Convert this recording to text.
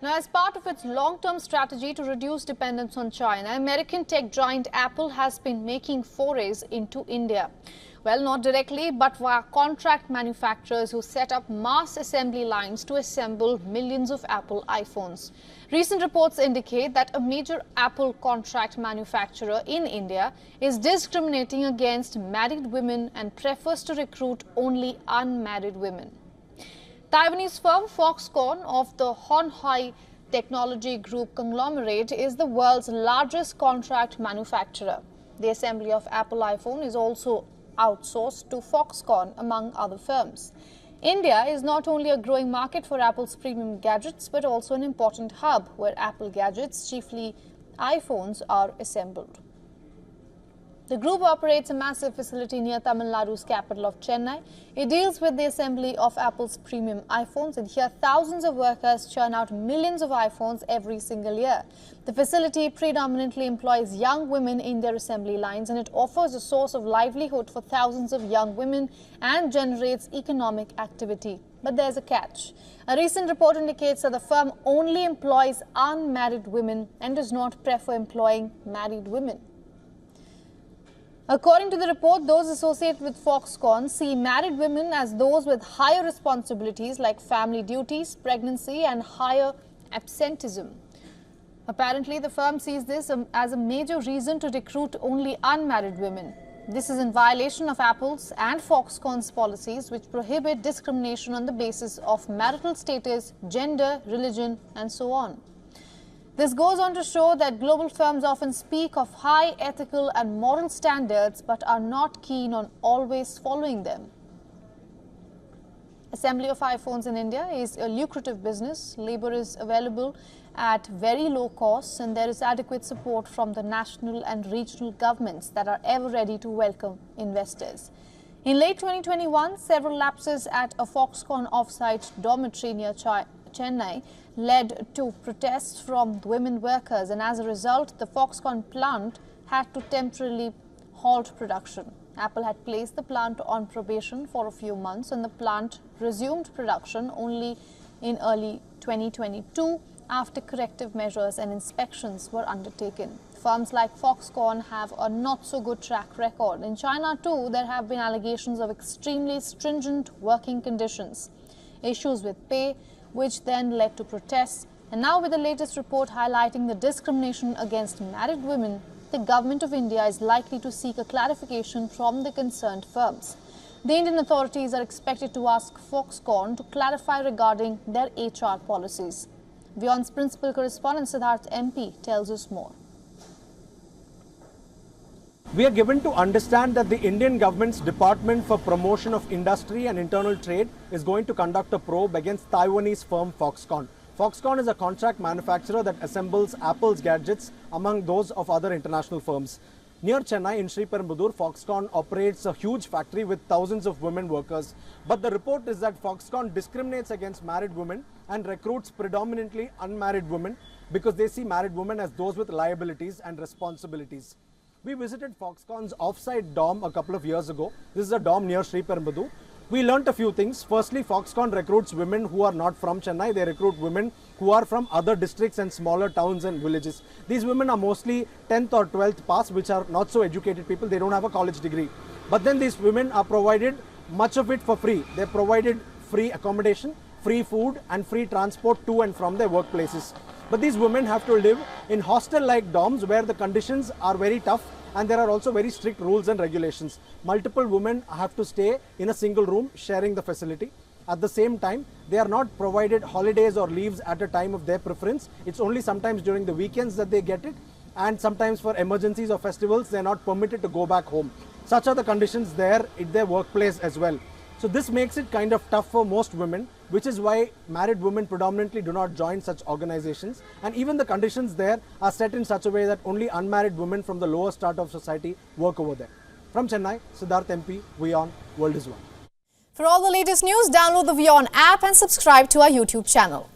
Now, as part of its long-term strategy to reduce dependence on China, American tech giant Apple has been making forays into India. Well, not directly, but via contract manufacturers who set up mass assembly lines to assemble millions of Apple iPhones. Recent reports indicate that a major Apple contract manufacturer in India is discriminating against married women and prefers to recruit only unmarried women. Taiwanese firm Foxconn of the Honhai Technology Group conglomerate is the world's largest contract manufacturer. The assembly of Apple iPhone is also outsourced to Foxconn, among other firms. India is not only a growing market for Apple's premium gadgets, but also an important hub where Apple gadgets, chiefly iPhones, are assembled. The group operates a massive facility near Tamil Nadu's capital of Chennai. It deals with the assembly of Apple's premium iPhones, and here thousands of workers churn out millions of iPhones every single year. The facility predominantly employs young women in their assembly lines, and it offers a source of livelihood for thousands of young women and generates economic activity. But there's a catch. A recent report indicates that the firm only employs unmarried women and does not prefer employing married women. According to the report, those associated with Foxconn see married women as those with higher responsibilities like family duties, pregnancy and higher absenteeism. Apparently, the firm sees this as a major reason to recruit only unmarried women. This is in violation of Apple's and Foxconn's policies, which prohibit discrimination on the basis of marital status, gender, religion and so on. This goes on to show that global firms often speak of high ethical and moral standards but are not keen on always following them. Assembly of iPhones in India is a lucrative business. Labor is available at very low costs, and there is adequate support from the national and regional governments that are ever ready to welcome investors. In late 2021, several lapses at a Foxconn off-site dormitory near Chennai led to protests from women workers, and as a result, the Foxconn plant had to temporarily halt production. Apple had placed the plant on probation for a few months, and the plant resumed production only in early 2022 after corrective measures and inspections were undertaken. Firms like Foxconn have a not-so-good track record. In China, too, there have been allegations of extremely stringent working conditions, issues with pay, which then led to protests. And now, with the latest report highlighting the discrimination against married women, the government of India is likely to seek a clarification from the concerned firms. The Indian authorities are expected to ask Foxconn to clarify regarding their HR policies. WION's principal correspondent Siddharth MP tells us more. We are given to understand that the Indian government's Department for Promotion of Industry and Internal Trade is going to conduct a probe against Taiwanese firm Foxconn. Foxconn is a contract manufacturer that assembles Apple's gadgets among those of other international firms. Near Chennai in Sriperumbudur, Foxconn operates a huge factory with thousands of women workers. But the report is that Foxconn discriminates against married women and recruits predominantly unmarried women because they see married women as those with liabilities and responsibilities. We visited Foxconn's off-site dorm a couple of years ago. This is a dorm near Sriperumbudur. We learnt a few things. Firstly, Foxconn recruits women who are not from Chennai. They recruit women who are from other districts and smaller towns and villages. These women are mostly 10th or 12th pass, which are not so educated people. They don't have a college degree. But then these women are provided much of it for free. They're provided free accommodation, free food and free transport to and from their workplaces. But these women have to live in hostel-like dorms where the conditions are very tough and there are also very strict rules and regulations. Multiple women have to stay in a single room sharing the facility. At the same time, they are not provided holidays or leaves at a time of their preference. It's only sometimes during the weekends that they get it, and sometimes for emergencies or festivals, they're not permitted to go back home. Such are the conditions there in their workplace as well. So this makes it kind of tough for most women, which is why married women predominantly do not join such organizations. And even the conditions there are set in such a way that only unmarried women from the lower strata of society work over there. From Chennai, Siddharth MP, WION World is One. For all the latest news, download the WION app and subscribe to our YouTube channel.